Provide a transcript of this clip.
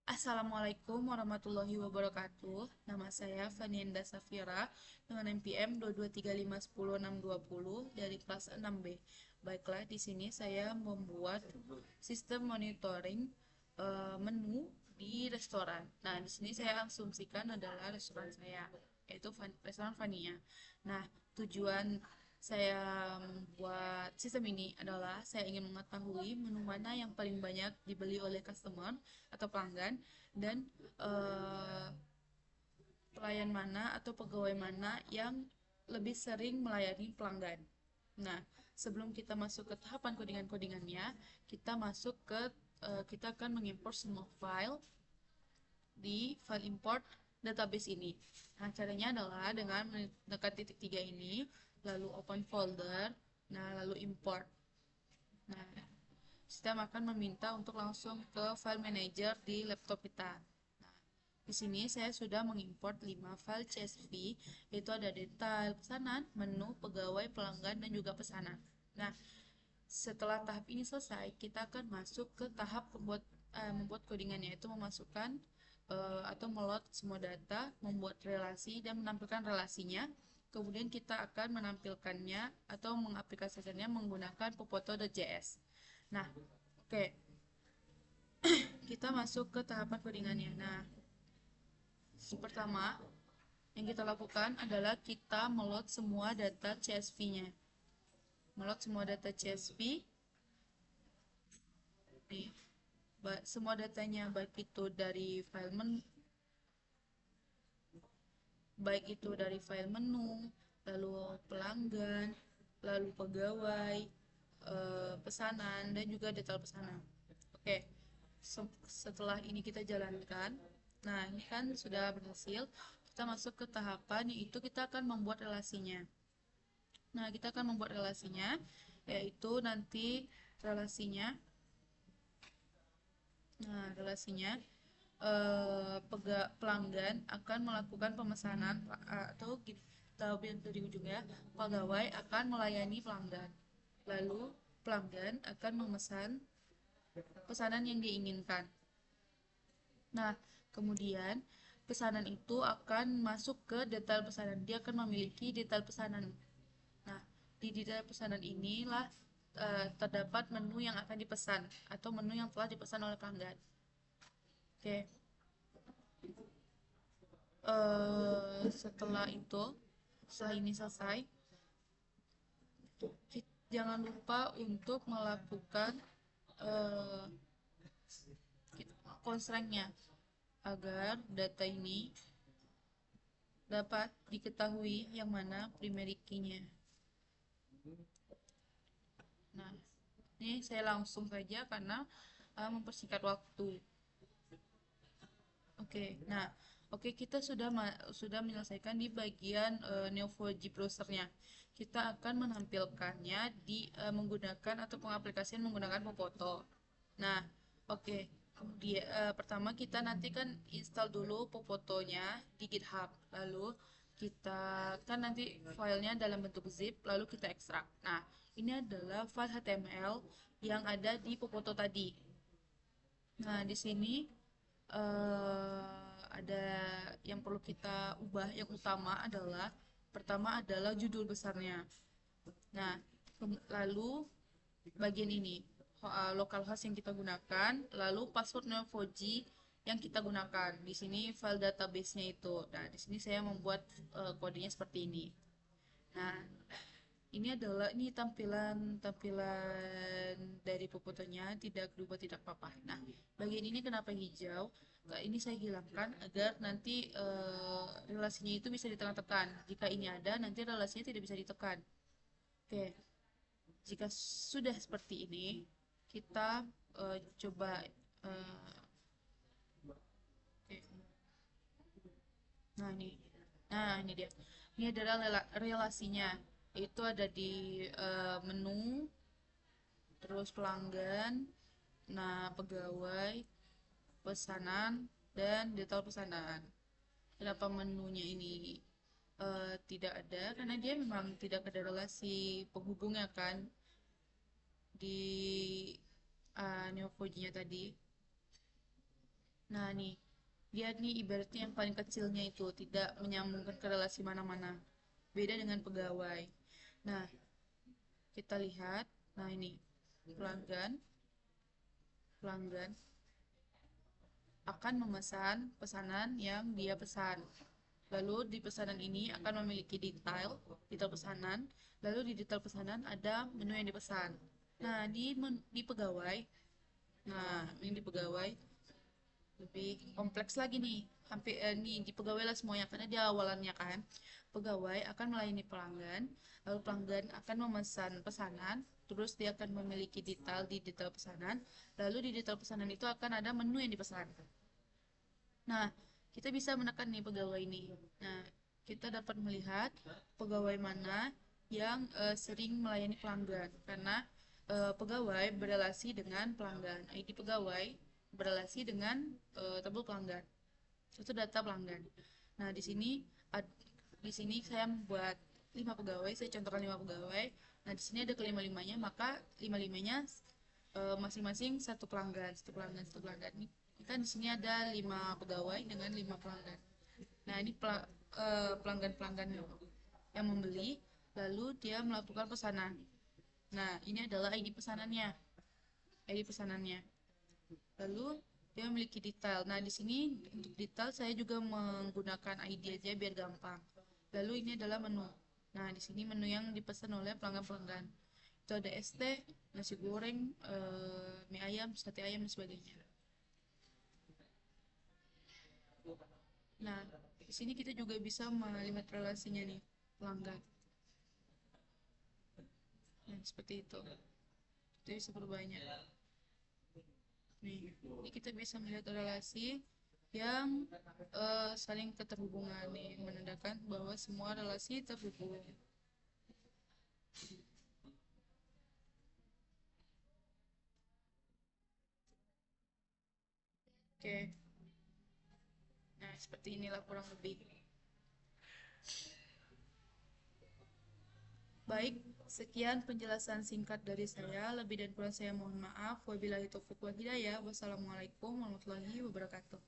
Assalamualaikum warahmatullahi wabarakatuh. Nama saya Fanienda Safira dengan NPM 223510620 dari kelas 6B. Baiklah, di sini saya membuat sistem monitoring menu di restoran. Nah, di sini saya asumsikan adalah restoran saya, yaitu restoran Vania. Nah, tujuan saya membuat sistem ini adalah saya ingin mengetahui menu mana yang paling banyak dibeli oleh customer atau pelanggan dan eh, pelayan mana atau pegawai mana yang lebih sering melayani pelanggan. Nah, sebelum kita masuk ke tahapan codingan-codingannya, kita akan mengimport semua file di file import database ini. Nah, caranya adalah dengan menekan titik tiga ini, lalu open folder, nah lalu import. Nah, sistem akan meminta untuk langsung ke file manager di laptop kita. Nah, di sini saya sudah mengimport 5 file CSV, yaitu ada detail pesanan, menu, pegawai, pelanggan, dan juga pesanan. Nah, setelah tahap ini selesai, kita akan masuk ke tahap membuat codingannya, yaitu memasukkan atau meload semua data, membuat relasi, dan menampilkan relasinya. Kemudian kita akan menampilkannya atau mengaplikasikannya menggunakan popoto.js. Nah, oke, kita masuk ke tahapan codingannya. Nah, pertama yang kita lakukan adalah kita meload semua data CSV-nya. Meload semua data CSV, nih, semua datanya baik itu dari file menu, lalu pelanggan, lalu pegawai, pesanan, dan juga detail pesanan. Oke, setelah ini kita jalankan. Nah, ini kan sudah berhasil. Kita masuk ke tahapan yaitu kita akan membuat relasinya. Nah, kita akan membuat relasinya, yaitu nanti relasinya. Nah, relasinya pelanggan akan melakukan pemesanan atau dari ujungnya pegawai akan melayani pelanggan. Lalu pelanggan akan memesan pesanan yang diinginkan. Nah, kemudian pesanan itu akan masuk ke detail pesanan. Dia akan memiliki detail pesanan. Nah, di detail pesanan inilah terdapat menu yang akan dipesan atau menu yang telah dipesan oleh pelanggan. Oke, setelah ini selesai, jangan lupa untuk melakukan uh, constraint-nya agar data ini dapat diketahui yang mana primary key-nya. Nah, ini saya langsung saja karena mempersingkat waktu. Oke, nah, kita sudah menyelesaikan di bagian Neo4j browsernya. Kita akan menampilkannya menggunakan atau pengaplikasian menggunakan Popoto. Nah, oke. Kemudian pertama kita nanti kan install dulu Popotonya di GitHub. Lalu kita kan nanti filenya dalam bentuk zip, lalu kita ekstrak. Nah, ini adalah file HTML yang ada di Popoto tadi. Nah, di sini ada yang perlu kita ubah. Yang utama adalah pertama adalah judul besarnya. Nah, lalu bagian ini localhost yang kita gunakan, lalu password Neo4j yang kita gunakan. Di sini file database-nya itu. Nah, di sini saya membuat kodenya seperti ini. Nah, ini tampilan tampilan dari puputunya, tidak berubah, tidak apa-apa. Nah, bagian ini kenapa hijau? Ini saya hilangkan agar nanti relasinya itu bisa ditekan-tekan. Jika ini ada, nanti relasinya tidak bisa ditekan. Oke, jika sudah seperti ini, kita coba eh, oke. Nah ini dia. Ini adalah relasinya. Itu ada di menu, terus pelanggan, nah pegawai, pesanan, dan detail pesanan. Kenapa menunya ini tidak ada? Karena dia memang tidak ada relasi penghubungnya kan di Neo4j-nya tadi. Nah, nih, dia nih ibaratnya yang paling kecilnya itu tidak menyambungkan ke relasi mana-mana. Beda dengan pegawai. Nah, kita lihat. Nah, ini pelanggan. Pelanggan akan memesan pesanan yang dia pesan. Lalu di pesanan ini akan memiliki detail pesanan. Lalu di detail pesanan ada menu yang dipesan. Nah, di pegawai, nah ini di pegawai lebih kompleks lagi nih. Hampir nih di pegawai lah semuanya karena di awalannya kan. Pegawai akan melayani pelanggan, lalu pelanggan akan memesan pesanan, terus dia akan memiliki detail di detail pesanan, lalu di detail pesanan itu akan ada menu yang dipesan. Nah, kita bisa menekan nih pegawai ini. Nah, kita dapat melihat pegawai mana yang sering melayani pelanggan karena pegawai berrelasi dengan pelanggan. ID pegawai berrelasi dengan tabel pelanggan. Itu data pelanggan. Nah, di sini saya membuat 5 pegawai, saya contohkan 5 pegawai. Nah, di sini ada kelima-limanya, maka lima-limanya masing-masing satu pelanggan, satu pelanggan, satu pelanggan. Ini kan di sini ada 5 pegawai dengan 5 pelanggan. Nah, ini pelanggan-pelanggan yang membeli, lalu dia melakukan pesanan. Nah, ini adalah ID pesanannya. ID pesanannya. Lalu dia memiliki detail. Nah, di sini untuk detail saya juga menggunakan ID aja biar gampang. Lalu ini adalah menu. Nah, di sini menu yang dipesan oleh pelanggan-pelanggan. Itu ada ST, nasi goreng, mie ayam, sate ayam dan sebagainya. Nah, di sini kita juga bisa melihat relasinya nih, pelanggan. Nah, seperti itu. Kita bisa perbanyak. Nih, ini kita bisa melihat relasi yang saling keterhubungan nih, menandakan bahwa semua relasi terhubung. Oke, nah seperti inilah kurang lebih. Baik, sekian penjelasan singkat dari saya. Lebih dan kurang saya mohon maaf. Wabillahi taufiq wal hidayah. Wassalamualaikum warahmatullahi wabarakatuh.